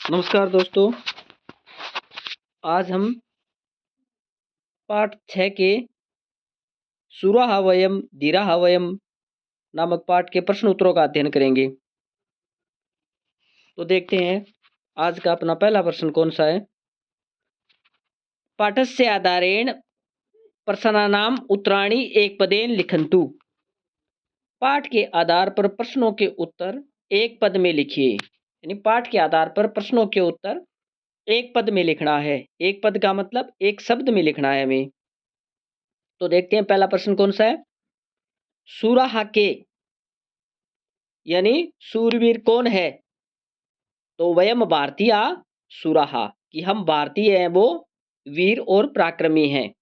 नमस्कार दोस्तों। आज हम पाठ 6 के सुराहा वयम धीराहा वयम नामक पाठ के प्रश्न उत्तरों का अध्ययन करेंगे। तो देखते हैं आज का अपना पहला प्रश्न कौन सा है। पाठस्य आधारेण प्रश्नानाम उत्तराणि एकपदेन लिखन्तु। पाठ के आधार पर प्रश्नों के उत्तर एक पद में लिखिए। यानी पाठ के आधार पर प्रश्नों के उत्तर एक पद में लिखना है। एक पद का मतलब एक शब्द में लिखना है हमें। तो देखते हैं पहला प्रश्न कौन सा है। सुराहा के यानी सूरवीर कौन है। तो वयम भारतीय सुराहा कि हम भारतीय हैं, वो वीर और पराक्रमी हैं।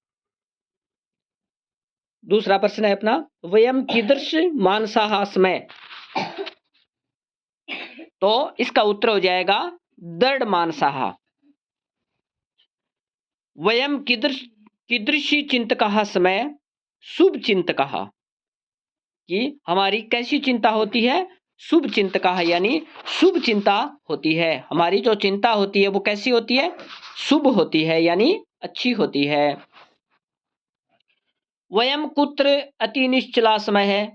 दूसरा प्रश्न है अपना वयम कीदृश मानसाहा स्मः। तो इसका उत्तर हो जाएगा दृढ़ मानसाहा। वयम कीदृशी चिंतकः स्मः शुभ चिंतकः कि हमारी कैसी चिंता होती है। शुभ चिंतकः यानी शुभ चिंता होती है। हमारी जो चिंता होती है वो कैसी होती है, शुभ होती है यानी अच्छी होती है। वयम कुत्र अति निश्चला समय है।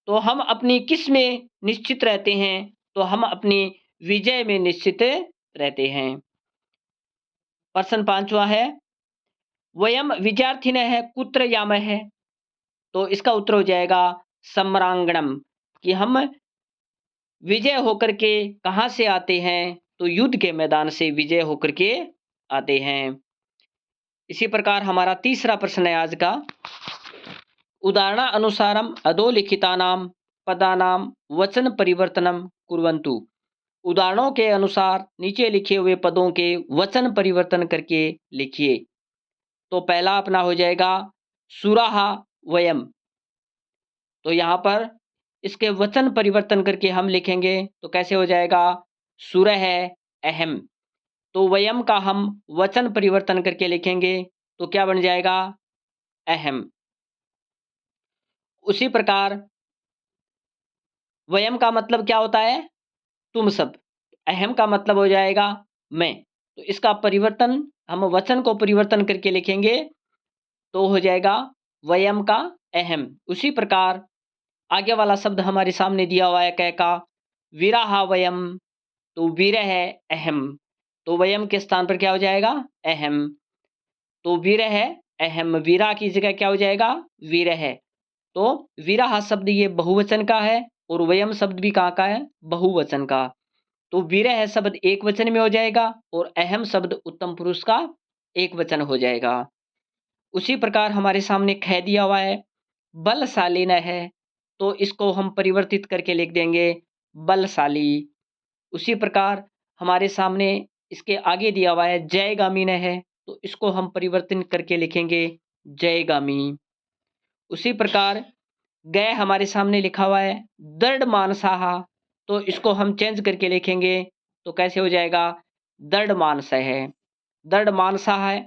तो हम अपनी किस में निश्चित रहते हैं। तो हम अपनी विजय में निश्चित रहते हैं। प्रश्न 5वां है वयम विद्यार्थिनः कुत्र यामः। तो इसका उत्तर हो जाएगा सम्रांगणम कि हम विजय होकर के कहाँ से आते हैं। तो युद्ध के मैदान से विजय होकर के आते हैं। इसी प्रकार हमारा तीसरा प्रश्न है आज का उदाहरण अनुसारम अधोलिखितानां पदानां वचन परिवर्तनम कुर्वन्तु। उदाहरणों के अनुसार नीचे लिखे हुए पदों के वचन परिवर्तन करके लिखिए। तो पहला अपना हो जाएगा सुराहा वयम। तो यहाँ पर इसके वचन परिवर्तन करके हम लिखेंगे तो कैसे हो जाएगा सुरह अहम। तो वयम का हम वचन परिवर्तन करके लिखेंगे तो क्या बन जाएगा अहम। उसी प्रकार वयम का मतलब क्या होता है तुम सब। अहम का मतलब हो जाएगा मैं। तो इसका परिवर्तन हम वचन को परिवर्तन करके लिखेंगे तो हो जाएगा वयम का अहम। उसी प्रकार आगे वाला शब्द हमारे सामने दिया हुआ है कै का विराहा वयम। तो वीरह है अहम। तो वयम के स्थान पर क्या हो जाएगा अहम। तो वीरह अहम वीरा की जगह क्या हो जाएगा वीरह। तो विराह शब्द ये बहुवचन का है और वयम शब्द भी कहाँ का है बहुवचन का। तो विरह शब्द एक वचन में हो जाएगा और अहम शब्द उत्तम पुरुष का एक वचन हो जाएगा। उसी प्रकार हमारे सामने ख दिया हुआ है बलशाली न है। तो इसको हम परिवर्तित करके लिख देंगे बलशाली। उसी प्रकार हमारे सामने इसके आगे दिया हुआ है जयगामी न है। तो इसको हम परिवर्तन करके लिखेंगे जयगामी। उसी प्रकार गय हमारे सामने लिखा हुआ है दृढ़ मानसाहा। तो इसको हम चेंज करके लिखेंगे तो कैसे हो जाएगा दृढ़ मानस है। दृढ़ मानसा है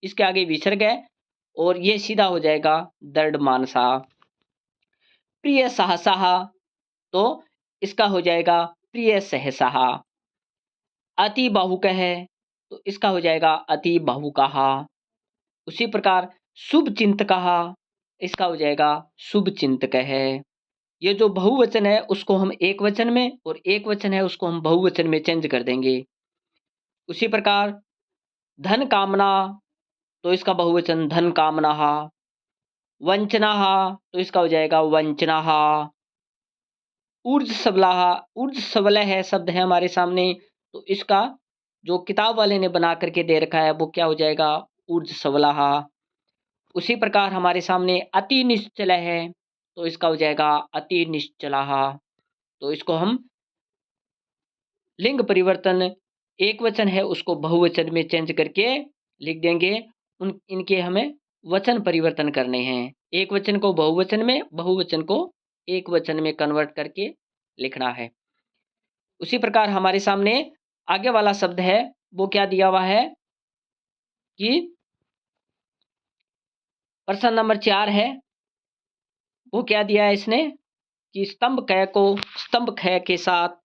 इसके आगे विसर्ग है और ये सीधा हो जाएगा दृढ़ मानसा। प्रिय सहसाहा तो इसका हो जाएगा प्रिय सहसाहा। अति बाहुक है तो इसका हो जाएगा अति बाहुकाहा। उसी प्रकार शुभ चिंतकहा इसका हो जाएगा शुभ चिंतक है। ये जो बहुवचन है उसको हम एक वचन में और एक वचन है उसको हम बहुवचन में चेंज कर देंगे। उसी प्रकार धन कामना तो इसका बहुवचन धन कामना। वंचना तो इसका हो जाएगा वंचना। ऊर्ज सबला ऊर्ज सबल है शब्द है हमारे सामने। तो इसका जो किताब वाले ने बना करके दे रखा है वो क्या हो जाएगा ऊर्ज सबला। उसी प्रकार हमारे सामने अति निश्चल है तो इसका हो जाएगा अति निश्चला। तो इसको हम लिंग परिवर्तन एक वचन है उसको बहुवचन में चेंज करके लिख देंगे। इनके हमें वचन परिवर्तन करने हैं। एक वचन को बहुवचन में बहुवचन को एक वचन में कन्वर्ट करके लिखना है। उसी प्रकार हमारे सामने आगे वाला शब्द है वो क्या दिया हुआ है कि प्रश्न नंबर 4 है वो क्या दिया है इसने कि स्तंभ क को स्तंभ ख के साथ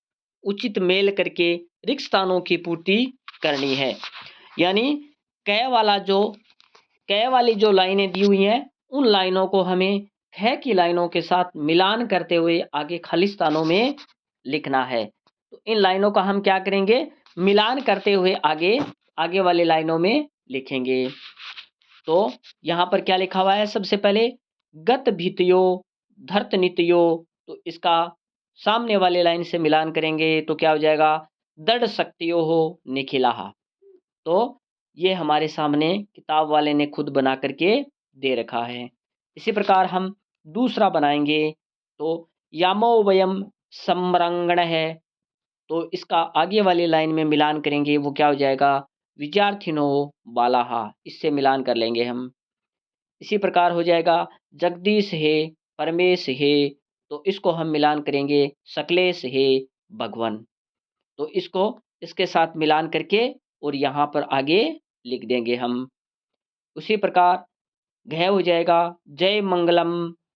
उचित मेल करके रिक्त स्थानों की पूर्ति करनी है। यानी कै वाली जो लाइनें दी हुई हैं उन लाइनों को हमें ख की लाइनों के साथ मिलान करते हुए आगे खाली स्थानों में लिखना है। तो इन लाइनों का हम क्या करेंगे, मिलान करते हुए आगे वाली लाइनों में लिखेंगे। तो यहाँ पर क्या लिखा हुआ है, सबसे पहले गत भीतयो धर्त नित्यो, तो इसका सामने वाले लाइन से मिलान करेंगे तो क्या हो जाएगा, दृढ़ शक्तियो हो निखिलाहा। तो ये हमारे सामने किताब वाले ने खुद बना करके दे रखा है। इसी प्रकार हम दूसरा बनाएंगे। तो यामो वयम सम्रंगण है, तो इसका आगे वाली लाइन में मिलान करेंगे, वो क्या हो जाएगा, विद्यार्थिनो बालाहा, इससे मिलान कर लेंगे हम। इसी प्रकार हो जाएगा जगदीश है परमेश है, तो इसको हम मिलान करेंगे सकलेश है भगवान। तो इसको इसके साथ मिलान करके और यहाँ पर आगे लिख देंगे हम। उसी प्रकार घ हो जाएगा जय मंगलम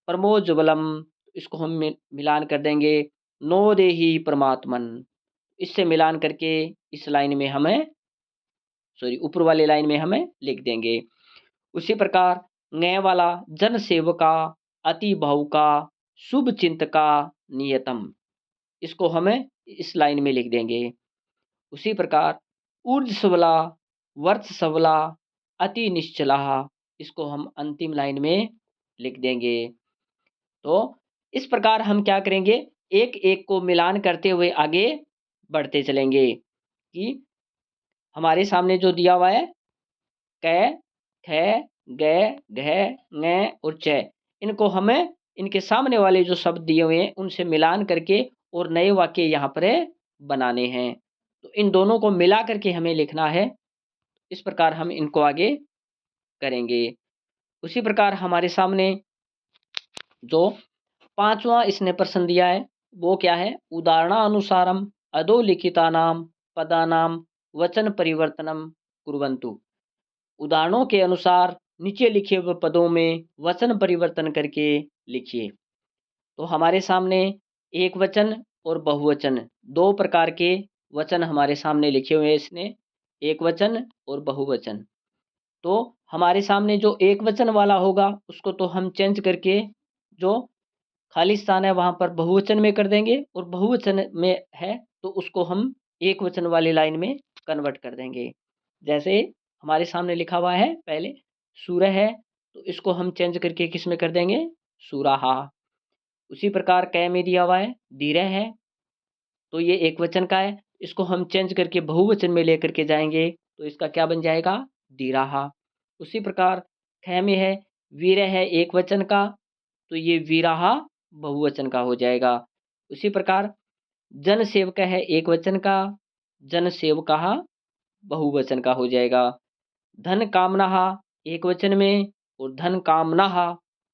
परमोज्वलम, इसको हम मिलान कर देंगे नो देहि परमात्मन। इससे मिलान करके इस लाइन में हमें ऊपर वाले लाइन में हमें लिख देंगे। उसी प्रकार ङ वाला जन सेवका अति बहुका शुभ चिंतका नियतम, इसको हमें इस लाइन में लिख देंगे। उसी प्रकार ऊर्ज सबला वर्ष सबला अति निश्चला, इसको हम अंतिम लाइन में लिख देंगे। तो इस प्रकार हम क्या करेंगे, एक एक को मिलान करते हुए आगे बढ़ते चलेंगे कि हमारे सामने जो दिया हुआ है क ख ग घ ङ और च, इनको हमें इनके सामने वाले जो शब्द दिए हुए हैं उनसे मिलान करके और नए वाक्य यहाँ पर बनाने हैं। तो इन दोनों को मिला करके हमें लिखना है। इस प्रकार हम इनको आगे करेंगे। उसी प्रकार हमारे सामने जो पांचवा इसने प्रश्न दिया है वो क्या है, उदाहरणानुसारम अधोलिखितानाम पदानाम वचन परिवर्तनम कुर्वन्तु, उदाहरणों के अनुसार नीचे लिखे हुए पदों में वचन परिवर्तन करके लिखिए। तो हमारे सामने एक वचन और बहुवचन दो प्रकार के वचन हमारे सामने लिखे हुए हैं इसने, एक वचन और बहुवचन। तो हमारे सामने जो एक वचन वाला होगा उसको तो हम चेंज करके जो खाली स्थान है वहाँ पर बहुवचन में कर देंगे, और बहुवचन में है तो उसको हम एक वचन वाली लाइन में कन्वर्ट कर देंगे। जैसे हमारे सामने लिखा हुआ है पहले सूरह है, तो इसको हम चेंज करके किस में कर देंगे, सूराहा। उसी प्रकार कै में दिया हुआ है धीरह है, तो ये एक वचन का है, इसको हम चेंज करके बहुवचन में लेकर के जाएंगे तो इसका क्या बन जाएगा, धीराहा। उसी प्रकार ख में है वीर है एक वचन का, तो ये वीराहा बहुवचन का हो जाएगा। उसी प्रकार जन सेवक है एक वचन का, जन सेवका बहुवचन का हो जाएगा। धन कामना एक वचन में और धन कामना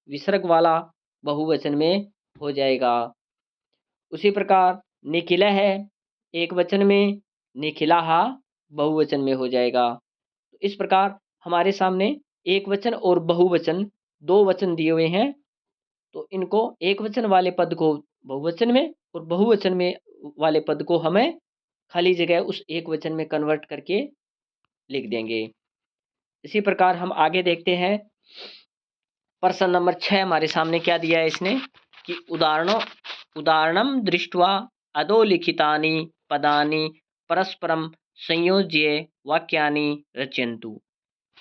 विसर्ग वाला बहुवचन में हो जाएगा। उसी प्रकार निखिला है एक वचन में, निखिलाहा बहुवचन में हो जाएगा। तो इस प्रकार हमारे सामने एक वचन और बहुवचन दो वचन दिए हुए हैं, तो इनको एक वचन वाले पद को बहुवचन में और बहुवचन में वाले पद को हमें खाली जगह उस एक वचन में कन्वर्ट करके लिख देंगे। इसी प्रकार हम आगे देखते हैं। प्रश्न नंबर 6 हमारे सामने क्या दिया है इसने कि उदाहरणम दृष्ट्वा अधोलिखितानि पदानि परस्परम संयोज्य वाक्यानि रचयन्तु,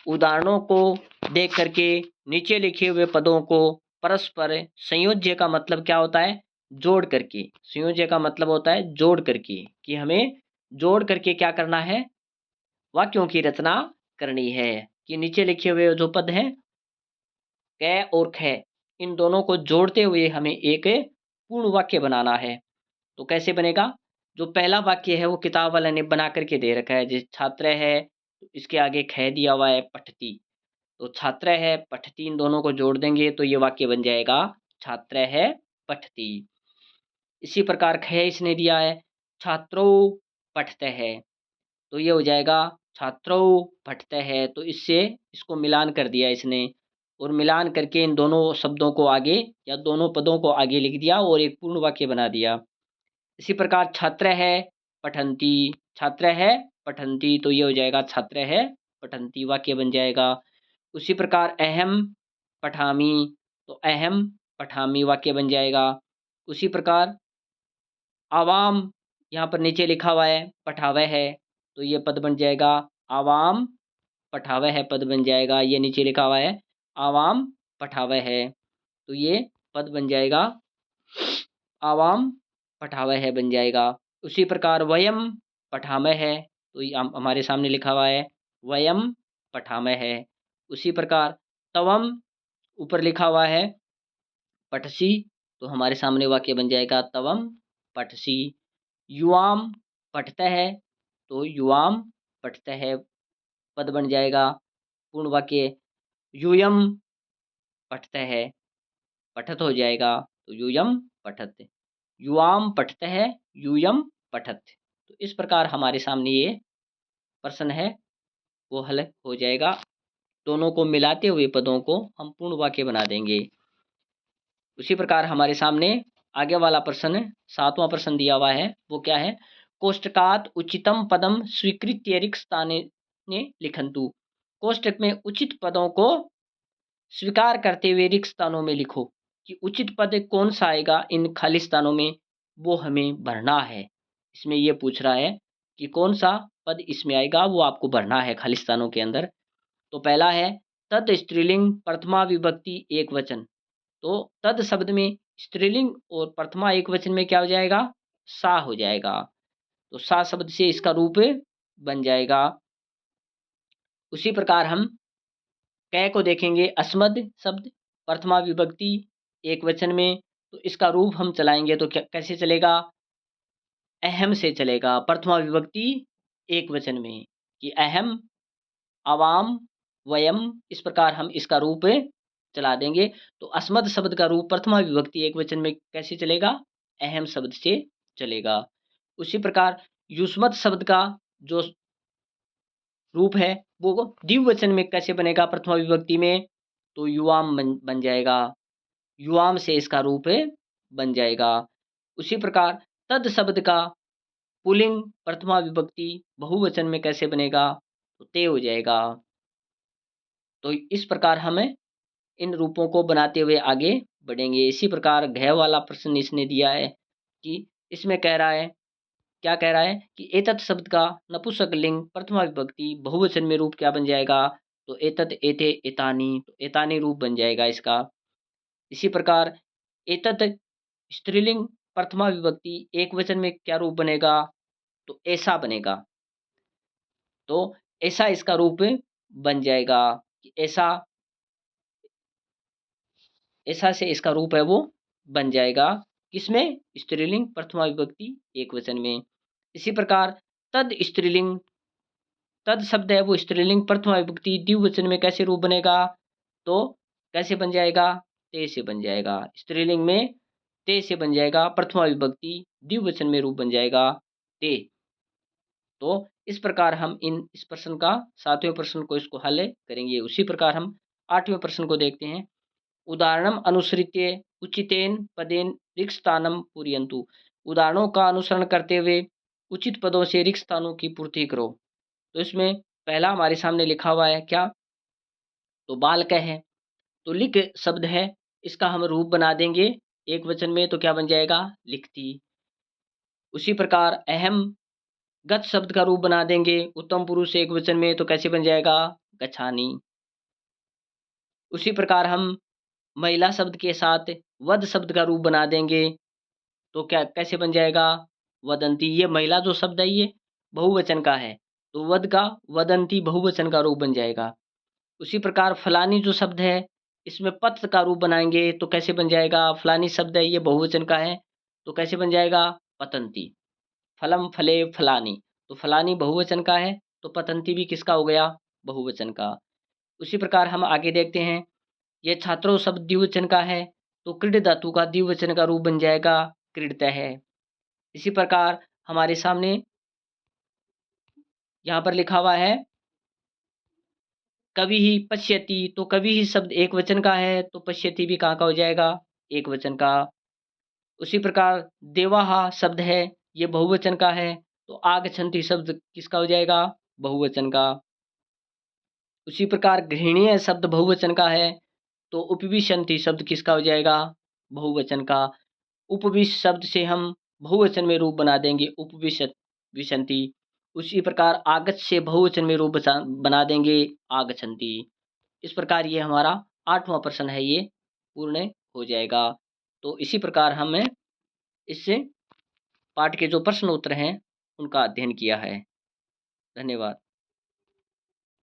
उदाहरणों को देख करके नीचे लिखे हुए पदों को परस्पर संयोज्य का मतलब क्या होता है, जोड़ करके, संयोज्य का मतलब होता है जोड़ करके, कि हमें जोड़ करके क्या करना है, वाक्यों की रचना करनी है। कि नीचे लिखे हुए जो पद हैं क और ख, इन दोनों को जोड़ते हुए हमें एक पूर्ण वाक्य बनाना है। तो कैसे बनेगा, जो पहला वाक्य है वो किताब वाले ने बना करके दे रखा है, जिस छात्र है इसके आगे ख दिया हुआ है पठती, तो छात्र है पठती, इन दोनों को जोड़ देंगे तो ये वाक्य बन जाएगा छात्र है पठती। इसी प्रकार ख इसने दिया है छात्रों पठते है, तो ये हो जाएगा छात्रों पठते है। तो इससे इसको मिलान कर दिया इसने, और मिलान करके इन दोनों शब्दों को आगे या दोनों पदों को आगे लिख दिया और एक पूर्ण वाक्य बना दिया। इसी प्रकार छात्र है पठंती, छात्र है पठन्ति, तो ये हो जाएगा छात्र है पठन्ति, वाक्य बन जाएगा। उसी प्रकार अहम पठामि, तो अहम पठामि वाक्य बन जाएगा। उसी प्रकार आवाम, यहाँ पर नीचे लिखा हुआ है पठावै है, तो ये पद बन जाएगा आवाम पठावै है, पद बन जाएगा। ये नीचे लिखा हुआ है आवाम पठावै है, तो ये पद बन जाएगा आवाम पठावै है बन जाएगा। उसी प्रकार वयम पठामह है, तो ये हमारे सामने लिखा हुआ है वयम पठामह है। उसी प्रकार तवम ऊपर लिखा हुआ है पठसी, तो हमारे सामने वाक्य बन जाएगा तवम पठसी। युवाम पठता है, तो युवाम पठता है, पद बन जाएगा पूर्ण वाक्य। यूयम पठता है, पठत हो जाएगा, तो यूयम पठत। युवाम पठता है, यूयम पठत। तो इस प्रकार हमारे सामने ये प्रश्न है वो हल हो जाएगा। दोनों को मिलाते हुए पदों को हम पूर्ण वाक्य बना देंगे। उसी प्रकार हमारे सामने आगे वाला प्रश्न, 7वां प्रश्न दिया हुआ है, वो क्या है? कोष्टकात उचितम पदम स्वीकृत्य रिक्त स्थाने लिखन्तु। कोष्टक में उचित पदों को स्वीकार करते हुए रिक्त स्थानों में लिखो, कि उचित पद कौन सा आएगा इन खाली स्थानों में, वो हमें भरना है। इसमें ये पूछ रहा है कि कौन सा पद इसमें आएगा, वो आपको भरना है खाली स्थानों के अंदर। तो पहला है तद स्त्रीलिंग प्रथमा विभक्ति एक वचन। तो तद शब्द में स्त्रीलिंग और प्रथमा एक वचन में क्या हो जाएगा? सा हो जाएगा। तो सा शब्द से इसका रूप बन जाएगा। उसी प्रकार हम कै को देखेंगे, अस्मद शब्द प्रथमा विभक्ति एक वचन में, तो इसका रूप हम चलाएंगे तो कैसे चलेगा? अहम से चलेगा, प्रथमा विभक्ति एक वचन में, कि अहम, अवाम, वयम, इस प्रकार हम इसका रूप चला देंगे। तो अस्मद शब्द का रूप प्रथमा विभक्ति एक वचन में कैसे चलेगा? अहम शब्द से चलेगा। उसी प्रकार युष्मत शब्द का जो रूप है वो द्विवचन में कैसे बनेगा प्रथमा विभक्ति में? तो युवाम बन जाएगा, युवाम से इसका रूप बन जाएगा। उसी प्रकार तद शब्द का पुल्लिंग प्रथमा विभक्ति बहुवचन में कैसे बनेगा? तो ते हो जाएगा। तो इस प्रकार हमें इन रूपों को बनाते हुए आगे बढ़ेंगे। इसी प्रकार घ वाला प्रश्न इसने दिया है कि इसमें कह रहा है, क्या कह रहा है कि एतत् शब्द का नपुंसकलिंग प्रथमा विभक्ति बहुवचन में रूप क्या बन जाएगा? तो एतत्, एते, एतानि, तो एतानि रूप बन जाएगा इसका। इसी प्रकार एतत् स्त्रीलिंग प्रथमा विभक्ति एक वचन में क्या रूप बनेगा? तो ऐसा बनेगा। तो ऐसा इसका रूप बन जाएगा, कि ऐसा, ऐसा से इसका रूप है वो बन जाएगा। किसमें? स्त्रीलिंग प्रथमा विभक्ति एक वचन में। इसी प्रकार तद स्त्रीलिंग, तद शब्द है वो स्त्रीलिंग प्रथमा विभक्ति द्विवचन में कैसे रूप बनेगा? तो कैसे बन जाएगा? ते से बन जाएगा। स्त्रीलिंग में ते से बन जाएगा, प्रथमा विभक्ति द्विवचन में रूप बन जाएगा ते। तो इस प्रकार हम इस प्रश्न का 7वें प्रश्न को इसको हल करेंगे। उसी प्रकार हम 8वें प्रश्न को देखते हैं। उदाहरणम अनुसृत्य उचितेन पदेन रिक्त स्थानम पूरयन्तु। उदाहरणों का अनुसरण करते हुए उचित पदों से रिक्त स्थानों की पूर्ति करो। तो इसमें पहला हमारे सामने लिखा हुआ है क्या? तो बालक है, तो लिख शब्द है, इसका हम रूप बना देंगे एक वचन में, तो क्या बन जाएगा? लिखती। उसी प्रकार अहम, गत शब्द का रूप बना देंगे उत्तम पुरुष एक वचन में, तो कैसे बन जाएगा? गच्छानि। उसी प्रकार हम महिला शब्द के साथ वद शब्द का रूप बना देंगे, तो क्या कैसे बन जाएगा? वदंती। ये महिला जो शब्द है ये बहुवचन का है, तो वद का वदंती बहुवचन का रूप बन जाएगा। उसी प्रकार फलानी जो शब्द है इसमें पत्र का रूप बनाएंगे, तो कैसे बन जाएगा? फलानी शब्द है ये बहुवचन का है, तो कैसे बन जाएगा? पतंती। फलम, फले, फलानी, तो फलानी बहुवचन का है, तो पतंती भी किसका हो गया? बहुवचन का। उसी प्रकार हम आगे देखते हैं, ये छात्रों शब्द द्विवचन का है, तो क्रीड धातु का द्विवचन का रूप बन जाएगा क्रीडतः है। इसी प्रकार हमारे सामने यहाँ पर लिखा हुआ है कवि ही पश्यति, तो कवि ही शब्द एक वचन का है, तो पश्यति भी कहाँ का हो जाएगा? एक वचन का। उसी प्रकार देवाहा शब्द है, ये बहुवचन का है, तो आगच्छन्ति शब्द किसका हो जाएगा? बहुवचन का। उसी प्रकार गृहणीय शब्द बहुवचन का है, तो उपविशन्ति शब्द किसका हो जाएगा? बहुवचन का। उपविश शब्द से हम बहुवचन में रूप बना देंगे उपविशत विशन्ति। उसी प्रकार आगच्छ से बहुवचन में रूप बना देंगे आगच्छन्ति। इस प्रकार ये हमारा 8वां प्रश्न है, ये पूर्ण हो जाएगा। तो इसी प्रकार हमें इससे पाठ के जो प्रश्न उत्तर हैं उनका अध्ययन किया है। धन्यवाद।